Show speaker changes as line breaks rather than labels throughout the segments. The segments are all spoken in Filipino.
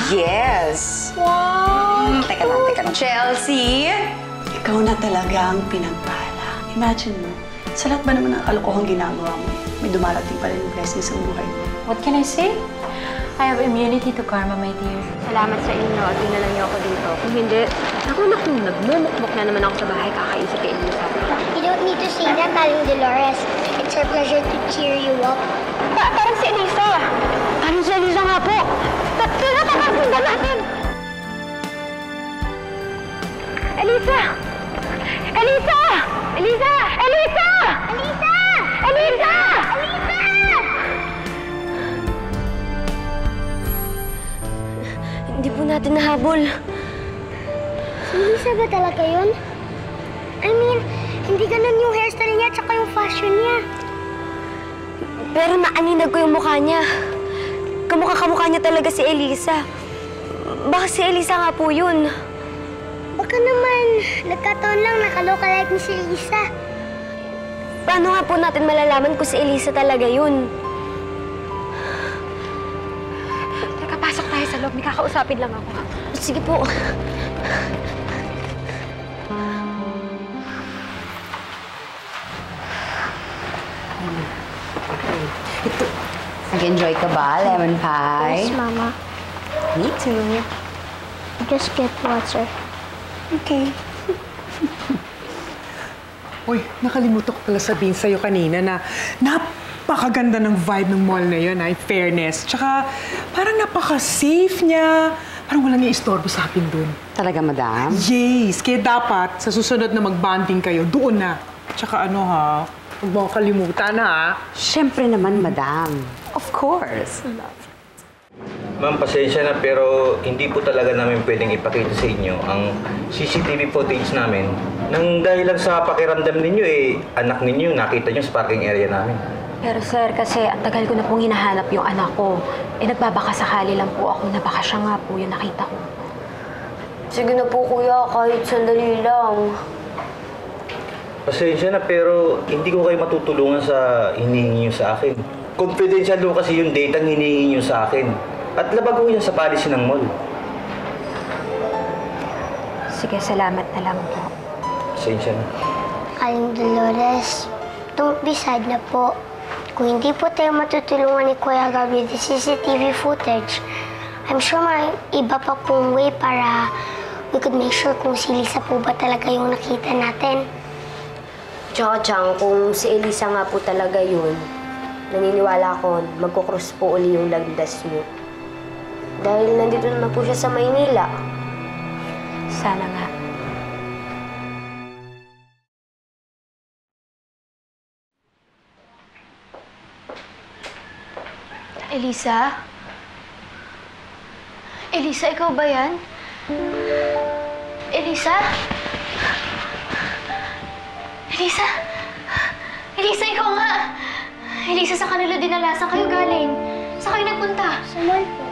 Yes!
Wow!
Teka lang. Chelsea!
Ikaw na talaga ang pinagpala. Imagine mo, sa lahat ba naman ng kalokohang ginagawa mo, may dumarating pa rin yung blessing sa buhay mo.
What can I say? I have immunity to karma, my dear.
Salamat sa inyo at dinala niyo ako dito. Kung hindi, nagmumukmuk na naman ako sa bahay kakaisip kay Elisa.
You don't need to say that, Aling Dolores. It's our pleasure to cheer you up.
Parang si Elisa! Parang si Elisa nga po! Tinatapasindan natin! Elisa! Elisa! Elisa! Elisa!
Alisa!
Elisa!
Alisa!
Hindi po natin nahabol.
Si Lisa ba talaga yun? I mean, hindi ganun yung hairstyle niya at saka yung fashion niya.
Pero naaninag ko yung mukha niya. Kamukha niya talaga si Elisa. Baka si Elisa nga po yun.
Baka naman, nagkataon lang nakalokalike ni si Lisa.
Paano nga po natin malalaman kung si Elisa talaga yun? Teka, pasok tayo sa loob. May kakausapin lang ako. Sige po.
Nag-enjoy ka ba, lemon pie?
Yes, Mama.
Me too.
Just get water.
Okay.
Uy, nakalimutan ko pala sabihin sa'yo kanina na napakaganda ng vibe ng mall na yun, in fairness. Tsaka parang napaka-safe niya. Parang walang i-istorbo sa akin dun.
Talaga, madam?
Yes! Kaya dapat, sa susunod na mag-bonding kayo, doon na. Tsaka ano ha, huwag mo kalimutan ha.
Siyempre naman, madam. Of course.
Ma'am, pasensya na pero hindi po talaga namin pwedeng ipakita sa inyo ang CCTV footage namin. Nang dahil lang sa pakiramdam ninyo anak ninyo nakita nyo sa parking area namin.
Pero sir, kasi ang tagal ko na pong hinahanap yung anak ko. Nagbabakasakali lang po ako na baka siya nga po yung nakita ko.
Sige na po, kuya. Kahit sandali lang.
Pasensya na pero hindi ko kayo matutulungan sa hinihingi nyo sa akin. Confidential po kasi yung data ang hinihingi nyo sa akin. At labag po yan sa policy ng mall.
Sige, salamat na lang po.
Pasensya na.
Aling Dolores, don't be sad na po. Kung hindi po tayo matutulungan ni Kuya Gab with the CCTV footage, I'm sure may iba pa pong way para we could make sure kung si Lisa po ba talaga yung nakita natin.
Tsaka, Chang, kung si Elisa nga po talaga yun, naniniwala ko, magkukross po uli yung landas niyo. Dahil nandito naman po siya sa Maynila.
Sana nga.
Elisa? Elisa, ikaw ba yan? Elisa? Elisa? Elisa, ikaw nga! Elisa, sa kanila dinala. Saan kayo galing? Saan kayo nagpunta?
Sa mall po.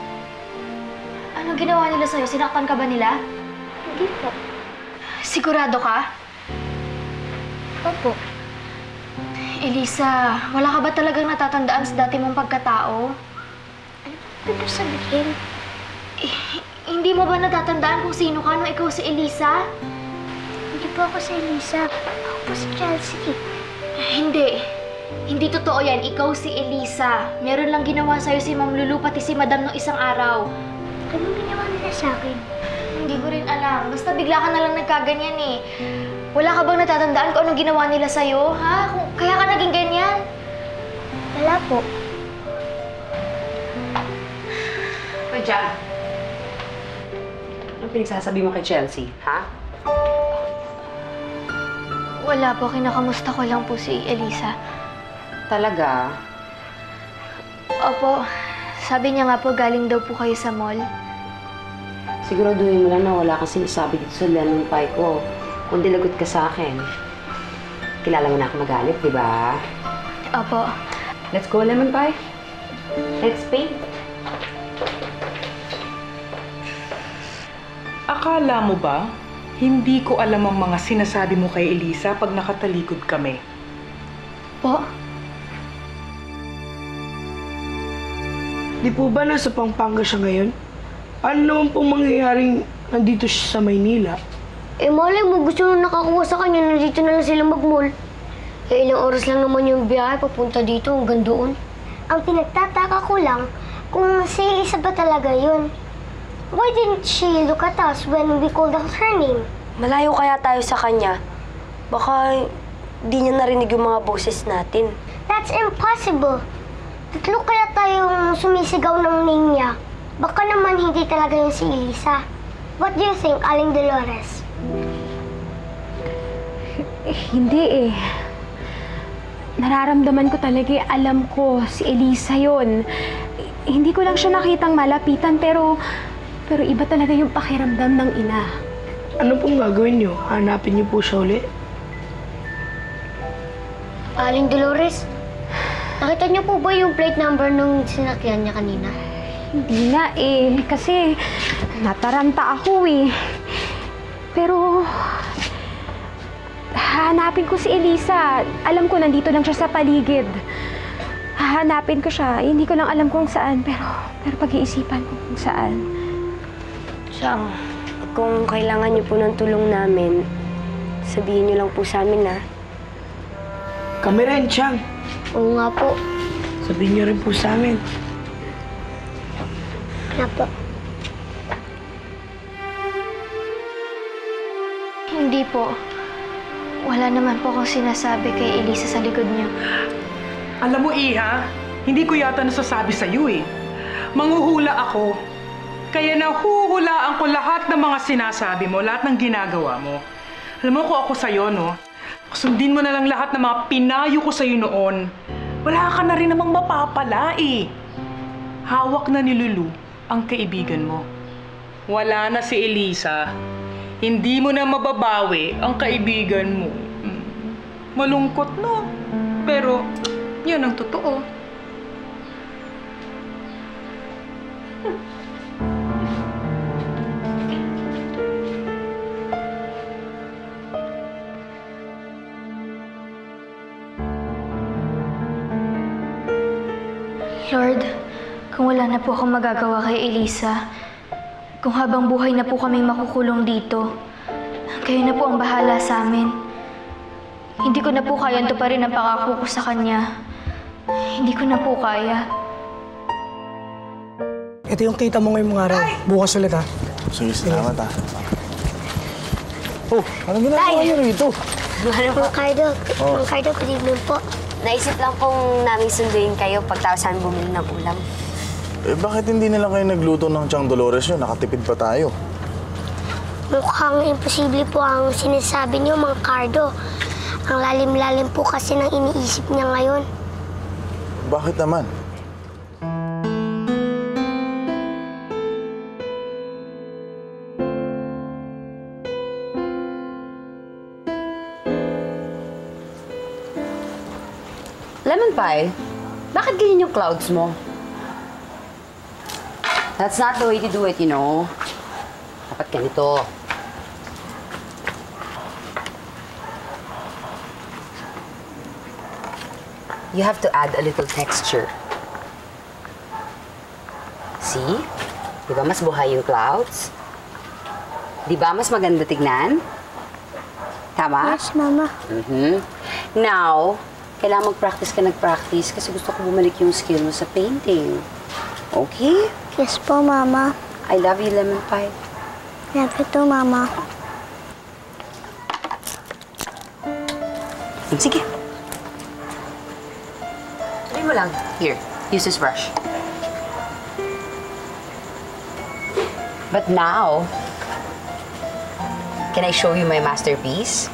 Ano ginawa nila sa'yo? Sinaktan ka ba nila?
Hindi po.
Sigurado ka?
Opo.
Elisa, wala ka ba talagang natatandaan sa dati mong pagkatao?
Ano po sabihin?
Hindi mo ba natatandaan kung sino ka nung ikaw si Elisa?
Hindi po ako si Elisa. Ako po si Chelsea.
Hindi. Hindi totoo yan. Ikaw si Elisa. Meron lang ginawa sa'yo si Ma'am Lulu pati si Madam nung isang araw.
Anong ginawa nila sa akin?
Hindi ko rin alam. Basta bigla ka na lang nagkaganyan eh. Wala ka bang natatandaan kung anong ginawa nila sa'yo, ha? Kaya ka naging ganyan?
Wala po.
Pajang. Anong pinagsasabi mo kay Chelsea, ha?
Wala po. Kinakamusta ko lang po si Elisa.
Talaga?
Opo. Sabi niya nga po galing daw po kayo sa mall.
Siguraduhin mo lang na wala kang sinasabi dito sa lemon pie ko. Kung dilagot ka sa akin. Kilala mo na ako magalit, di ba?
Opo.
Let's go, lemon pie. Let's paint.
Akala mo ba, hindi ko alam ang mga sinasabi mo kay Elisa pag nakatalikod kami?
Po?
Di po ba nasa Pampanga siya ngayon? Ano naman pong mangyayaring nandito siya sa Maynila?
Eh, malay mo, gusto nung nakakuha sa kanya, nandito na lang sila mag-mall. Eh, ilang oras lang naman yung biyahe papunta dito, hanggang doon. Ang pinagtataka ko lang, kung si Elisa ba talaga yun? Why didn't she look at us when we called out her name?
Malayo kaya tayo sa kanya. Baka di niya narinig yung mga boses natin.
That's impossible. Tatlo kaya tayong sumisigaw ng name niya. Baka naman hindi talaga yun si Elisa. What do you think, Aling Dolores?
Hindi eh. Nararamdaman ko talaga, alam ko, si Elisa yon. Hindi ko lang siya nakitang malapitan, pero iba talaga yung pakiramdam ng ina.
Ano pong gagawin niyo? Hanapin niyo po siya uli?
Aling Dolores, nakita niyo po ba yung plate number nung sinakyan niya kanina?
Hindi nga eh, kasi nataranta ako eh. Pero hahanapin ko si Elisa. Alam ko nandito lang siya sa paligid. Hahanapin ko siya. Hindi ko lang alam kung saan, pero pag-iisipan ko kung saan.
Siyang, kung kailangan niyo po ng tulong namin, sabihin niyo lang po sa amin, ha?
Kami rin, Chang.
Oo nga po.
Sabihin niyo rin po sa amin.
Ano po?
Hindi po. Wala naman po akong sinasabi kay Elisa sa likod niyo.
Alam mo, Iha, hindi ko yata nasasabi sa'yo eh. Manghuhula ako. Kaya nahuhulaan ko lahat ng mga sinasabi mo, lahat ng ginagawa mo. Alam mo kung ako sa'yo, no? Sundin mo na lang lahat ng mga pinayo ko sa'yo noon. Wala ka na rin namang mapapala eh. Hawak na ni Lulu ang kaibigan mo. Wala na si Elisa. Hindi mo na mababawi ang kaibigan mo. Malungkot, no? Pero, yun ang totoo.
Lord, kung wala na po akong magagawa kay Elisa, kung habang buhay na po kaming makukulong dito, kayo na po ang bahala sa amin. Hindi ko na po kayang tuparin ang pangako ko sa kanya. Hindi ko na po kaya.
Ito yung kita mo ngayong mga araw. Bukas ulit, ha?
Sige, salamat, ha. Oh, anong ginagawa niyo rito?
Mang Cardo, good evening po.
Naisip lang pong namin sunduin kayo pagtapos namin bumili ng ulam.
Eh, bakit hindi na lang kayo nagluto ng Chang Dolores nyo? Nakatipid pa tayo.
Mukhang imposible po ang sinasabi niyo, Mang Cardo. Ang lalim-lalim po kasi ng iniisip niya ngayon.
Bakit naman?
Lemon pie, bakit ganyan yung clouds mo? That's not the way to do it, you know. Dapat ganito. You have to add a little texture. See? Di ba mas buhay yung clouds? Di ba mas maganda tignan? Tama?
Yes, Mama.
Now, kailangan mag-practice kasi gusto ko bumalik yung skill mo sa painting. Okay?
Yes po, Mama.
I love you, lemon pie.
Love you too, Mama.
Sige. Tuloy mo lang. Here, use this brush. But now, can I show you my masterpiece?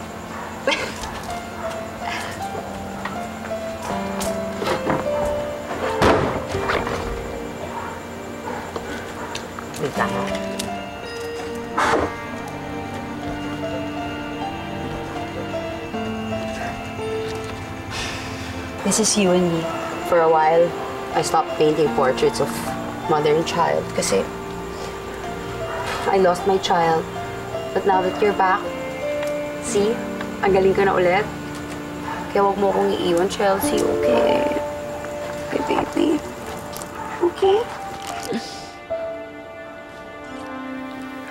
Wait lang. This is you and me. For a while, I stopped painting portraits of mother and child kasi I lost my child. But now that you're back, see? Ang galing ka na ulit. Kaya huwag mo akong iiwan, Chelsea, okay? Okay, baby. Okay?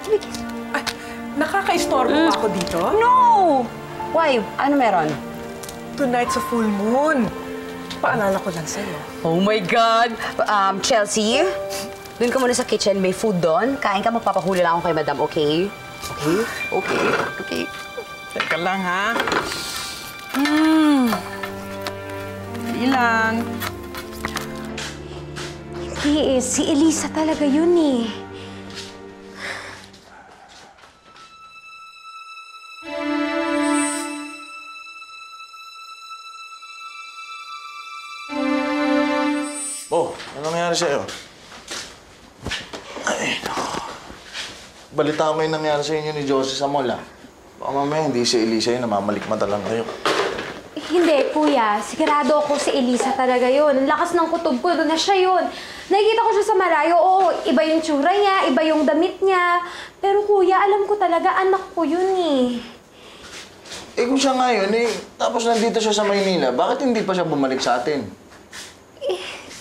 Give me a kiss.
Ay, nakaka-istorbo ba ako dito?
No! Why? Ano meron?
Tonight sa full moon. Paalala ko lang sa'yo.
Oh my God! Chelsea, doon ka muna sa kitchen. May food doon. Kain ka, magpapahuli lang ako kay madam, okay? Okay? Okay? Okay?
Teka lang, ha? Dali lang.
Hindi si Elisa talaga yun eh.
Oh, ano nangyari sa'yo? Ay, naku. Balita mo yung nangyari sa inyo ni Josie sa mall, ah. Baka mamaya hindi si Elisa yun, namamalikmata lang kayo.
Hindi, kuya. Sigurado ako si Elisa talaga yun. Ang lakas ng kutob ko, na siya yun. Nakikita ko siya sa malayo. Oo, iba yung tsura niya, iba yung damit niya. Pero kuya, alam ko talaga, anak ko yun eh.
Eh kung siya nga yun, eh, tapos nandito siya sa Maynila, bakit hindi pa siya bumalik sa atin?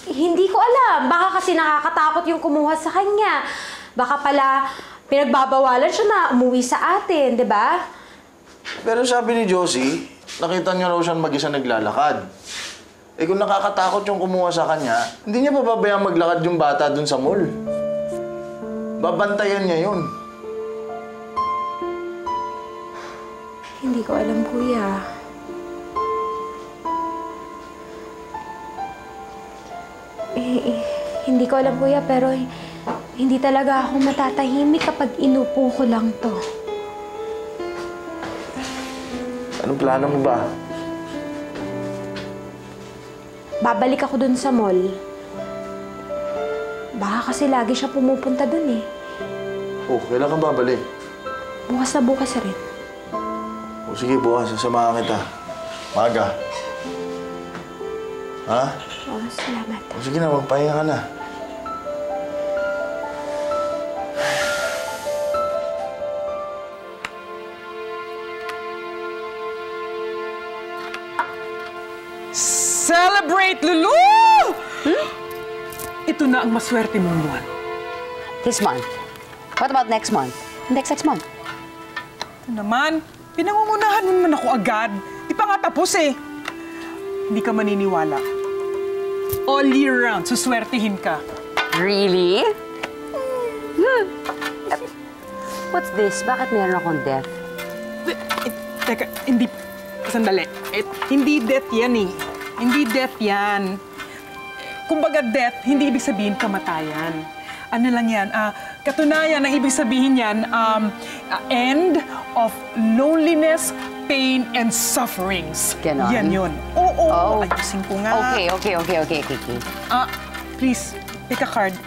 Hindi ko alam. Baka kasi nakakatakot yung kumuha sa kanya. Baka pala pinagbabawalan siya na umuwi sa atin, di ba?
Pero sabi ni Josie, nakita niya raw siyang mag-isa naglalakad. Eh kung nakakatakot yung kumuha sa kanya, hindi niya pababayang maglakad yung bata dun sa mall. Babantayan niya yun.
Hindi ko alam, kuya. Hindi ko alam, kuya, pero hindi talaga ako matatahimik kapag inupo ko lang to.
Anong plano mo ba?
Babalik ako dun sa mall. Baka kasi lagi siya pumupunta dun eh.
Oh, kailan ka babalik?
Bukas na bukas rin.
O sige, bukas. Sasamahan kita. Maga. Ha?
Oh, salamat.
O sige na, magpahinga ka na.
Celebrate, Lulu! Ito na ang maswerte mong buwan.
This month. What about next month? Next month?
Ito naman, pinangungunahan mo naman ako agad. Di pa nga tapos eh. Hindi ka maniniwala. All year round, suswertihin ka.
Really? What's this? Bakit meron akong death?
Teka, hindi... Sandali. Hindi death yan eh. Hindi death yan. Kumbaga death, hindi ibig sabihin kamatayan. Ano lang yan? Katunayan, ang ibig sabihin yan, end of loneliness, pain, and sufferings.
Ganon?
Yan yun. Oo, ayusin ko nga.
Okay.
Please, pick a card.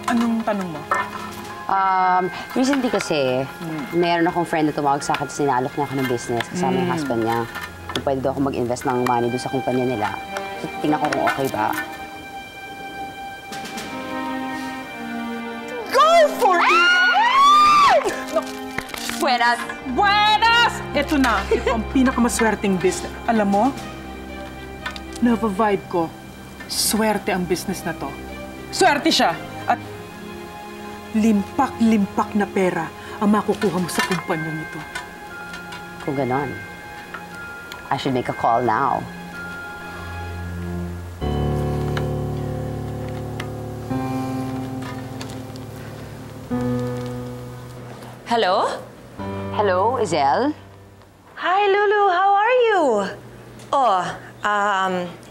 Anong tanong mo?
Recently kasi, meron akong friend na tumawag sa akin, sinalok niya ako ng business kasama yung husband niya. Kung pwede daw ako mag-invest ng money doon sa kumpanya nila. So, tingnan ko kung okay ba.
Go for it! No.
Buenas!
Buenas! Ito na. Ito ang pinakamaswerteng business. Alam mo, vibe ko, swerte ang business na to. Swerte siya! At limpak-limpak na pera ang makukuha mo sa kumpanya nito.
Kung ganon, I should make a call now.
Hello?
Hello, Izel?
Hi, Lulu. How are you? Oh,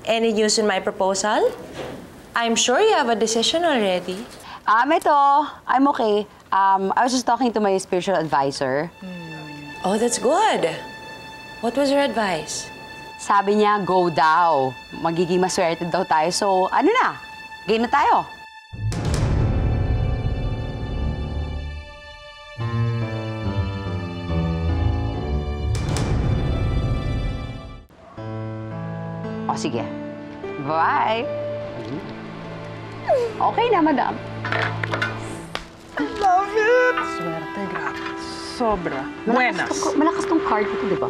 any news in my proposal? I'm sure you have a decision already.
Ito. I'm okay. I was just talking to my spiritual advisor.
Oh, that's good. What was your advice?
Sabi niya, go daw. Magiging maswerte daw tayo. So, ano na? Game na tayo. O, sige. Bye! Okay na, madam.
I love it! Swerte, grabe. Sobra. Buenas.
Malakas tong card ito, di ba?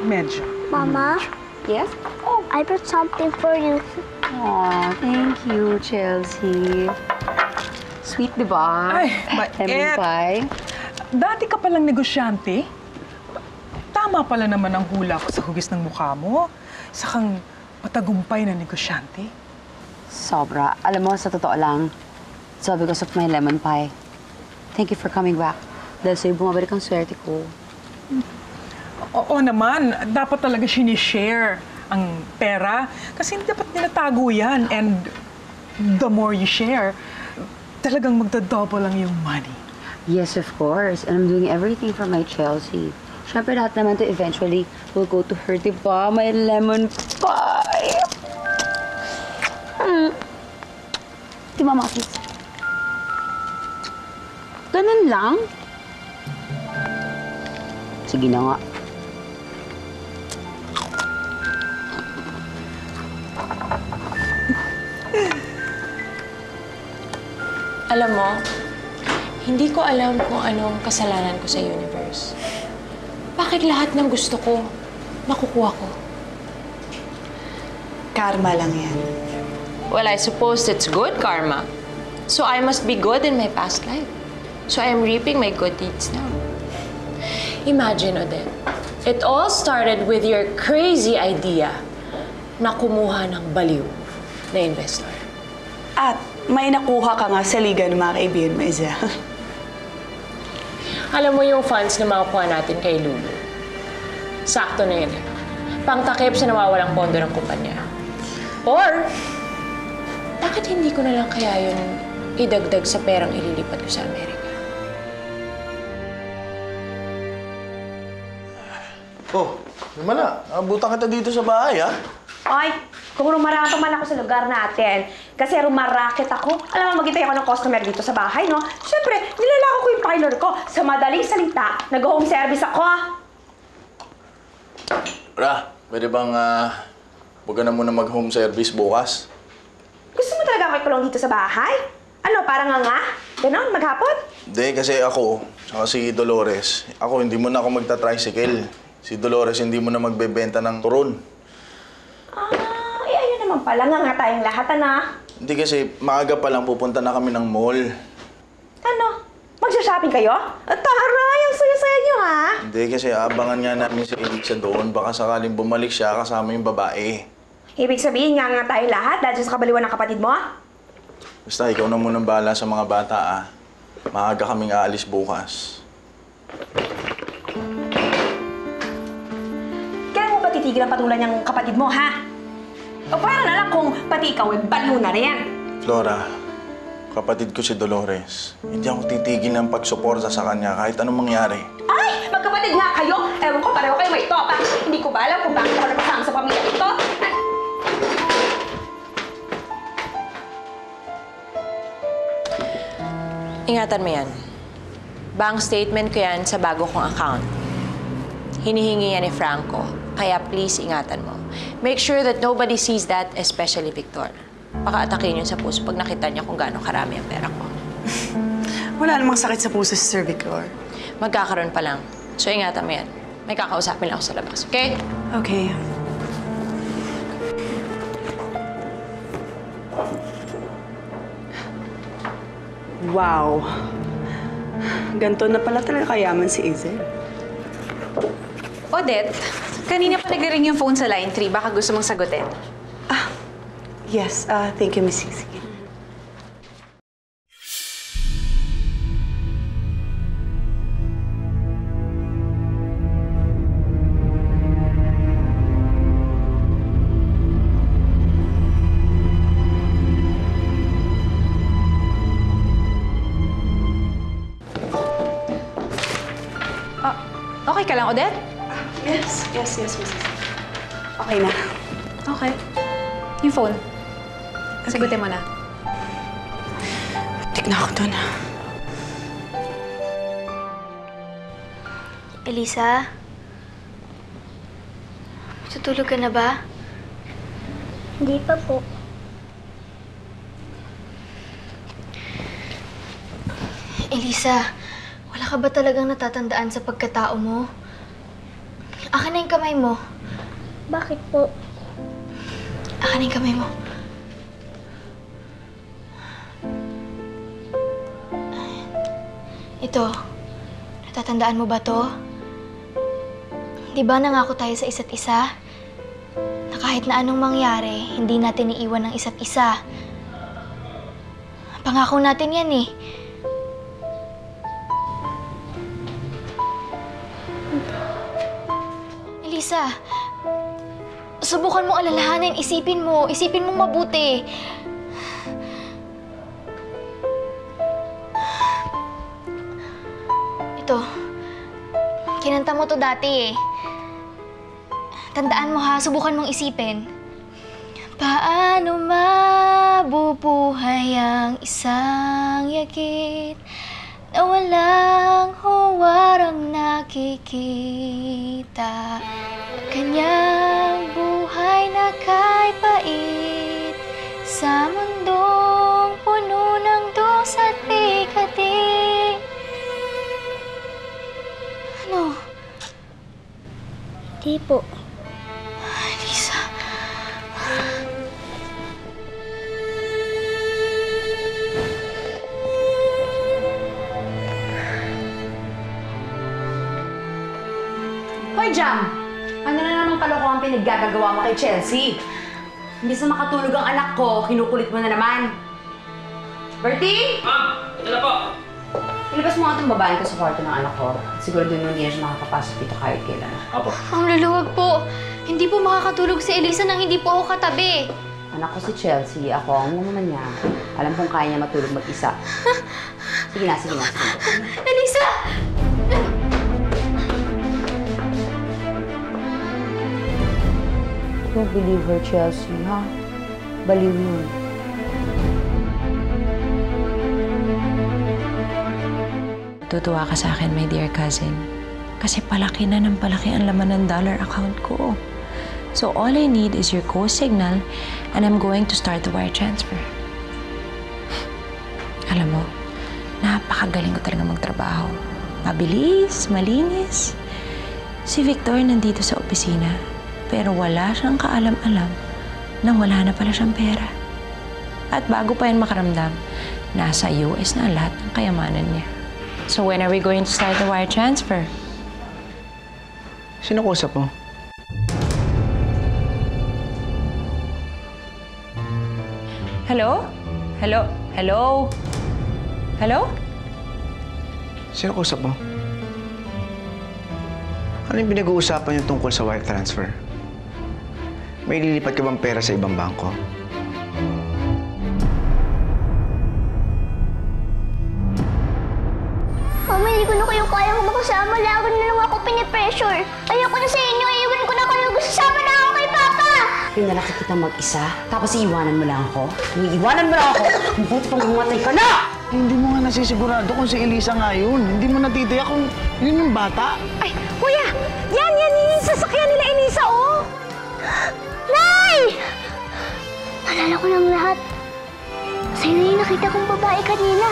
Medyo.
Mama?
Yes?
Oh, I brought something for you.
Aw, thank you, Chelsea. Sweet, di ba?
Ay,
Lemon pie.
Dati ka palang negosyante? Tama pala naman ang hula ko sa hugis ng mukha mo. Sakang matagumpay na negosyante.
Sobra. Alam mo, sa totoo lang, it's all because of my lemon pie. Thank you for coming back. Dahil sa'yo bumabalik ang swerte ko.
Oo naman, dapat talaga sinishare ang pera. Kasi hindi dapat ninatago yan. And the more you share, talagang magda-double lang yung money.
Yes, of course. And I'm doing everything for my Chelsea. Siyempre, lahat naman to eventually will go to her, di ba? My lemon pie. Di ba, Makis? Ganun lang? Sige na nga.
Alam mo, hindi ko alam kung anong kasalanan ko sa universe. Bakit lahat ng gusto ko, nakukuha ko?
Karma lang yan.
Well, I suppose it's good karma. So I must be good in my past life. So I am reaping my good deeds now. Imagine, Odette, it all started with your crazy idea na kumuha ng baliw na investor.
At may nakuha ka nga sa liga ng mga kaibigan mo, Izel.
Alam mo yung funds na makukuha natin kay Lulu. Sakto na yun eh. Pangtakip sa nawawalang pondo ng kumpanya. Or, bakit hindi ko na lang kaya yun idagdag sa perang ililipat ko sa Amerika?
Oh, Himala, abutan kita dito sa bahay, ha?
Ay, kung rumarato man ako sa lugar natin, kasi rumarakit ako, alam mo, maghintay ako ng customer dito sa bahay, no? Siyempre, nilalako ko yung parlor ko. Sa madaling salita, nag-home service ako.
Ra, pwede bang, huwag ka na muna mag-home service bukas?
Gusto mo talaga makikulong dito sa bahay? Ano, parang nga? Ganon, maghapon?
Hindi, kasi ako, saka si Dolores, ako hindi mo na ako magta-tricycle. Si Dolores hindi mo na magbebenta ng turon.
Ayun naman pala, nga tayong lahat, ana.
Hindi kasi maaga pa lang pupunta na kami ng mall.
Ano? Magsha-shopping kayo? Taray, ang saya-saya nyo, ha?
Hindi kasi abangan nga namin si Elisa doon. Baka sakaling bumalik siya kasama yung babae.
Ibig sabihin nga tayong lahat dahil sa kabaliwan ng kapatid mo?
Basta ikaw na munang bahala sa mga bata, ah. Maaga kaming aalis bukas.
Kaya mo ba titigil ang patulan niyang kapatid mo, ha? O para na lang kung pati ikaw ay baliw na rin.
Flora, kapatid ko si Dolores. Hindi ako titigil ng pagsuporta sa kanya kahit anong mangyari.
Ay! Magkapatid nga kayo! Ewan ko, pareho kayo may topa. Hindi ko ba alam kung bakit ako napasama sa pamilya ito?
Ingatan mo yan. Bank statement ko yan sa bago kong account. Hinihingi yan ni Franco, kaya please ingatan mo. Make sure that nobody sees that, especially Victor. Baka atakin yun sa puso pag nakita niya kung gaano karami ang pera ko.
Wala namang sakit sa puso si Sir Victor.
Magkakaroon pa lang. So ingatan mo yan. May kakausapin lang ako sa labas, okay?
Okay. Wow. Ganto na pala talaga kayaman si Izel.
Odette, kanina pa nag-ring yung phone sa line 3. Baka gusto mong sagutin.
Yes, thank you, Miss Sisi.
Okay ka lang, Odette?
Yes, Miss Sisi. Okay na.
Okay. Yung phone. Sagutin mo na.
Tik na ako doon.
Elisa? Tutulog ka na ba?
Hindi pa po.
Elisa, wala ka ba talagang natatandaan sa pagkatao mo? Akin na yung kamay mo.
Bakit po?
Akin na yung kamay mo. Ito, natatandaan mo ba to? Di ba nangako tayo sa isa't isa? Na kahit na anong mangyari, hindi natin iiwan ng isa't isa. Pangako natin yan eh. Elisa, subukan mo alalahanin, isipin mo mabuti. Ito, kinanta mo to dati eh. Tandaan mo ha, subukan mong isipin. Paano mabubuhay ang isang yakit na walang huwarang nakikita? Kanyang buhay na kay pait sa mundong puno ng dos at pikati. Ano?
Hindi po.
Lisa.
Hoy, Jam! Ano na namang kalokohan pinaggagawa mo kay Chelsea? Imbis na makatulog ang anak ko, kinukulit mo na naman. Bertie!
Ma'am, ito na po.
Ilabas mo nga itong babaeng ko sa kwarto ng anak ko. Siguro doon hindi siya makakapasok dito kahit kailan.
Apo.
Ang luluwag po. Hindi po makakatulog si Elisa nang hindi po ako katabi.
Anak ko si Chelsea, ako ang mama niya. Alam kong kaya niya matulog mag-isa. Sige na.
Elisa!
Don't believe her, Chelsea, ha? Baliw yun.
Tutuwa ka sa akin, my dear cousin. Kasi palaki na ng palaki ang laman ng dollar account ko. So all I need is your co-signal and I'm going to start the wire transfer. Alam mo, napakagaling ko talaga magtrabaho. Mabilis, malinis. Si Victor nandito sa opisina, pero wala siyang kaalam-alam na wala na pala siyang pera. At bago pa yan makaramdam, nasa US na lahat ng kayamanan niya. So when are we going to start the wire transfer?
Sino kausap mo?
Hello? Hello? Hello? Hello?
Sino kausap mo? Ano yung pinag-uusapan niyo tungkol sa wire transfer? May lilipat ka bang pera sa ibang bangko?
Mama, hindi ko na kayo kayang makasama. Lagi na lang ako pinipressure. Ayoko na sa inyo. Iiwan ko na kayo. Sasama na ako kay Papa!
Pinalaki kita mag-isa, tapos iiwanan mo lang ako. Iiwanan mo lang ako! Mabuti pang humatay ka na!
Hindi mo nga nasisigurado kung si Elisa nga yun. Hindi mo natitiyak kung yun yung bata.
Ay, kuya! Yan yung sasakyan nila Elisa, oh!
Nay! Naalala ko ng lahat. Sa'yo na yung nakita kong babae kanina.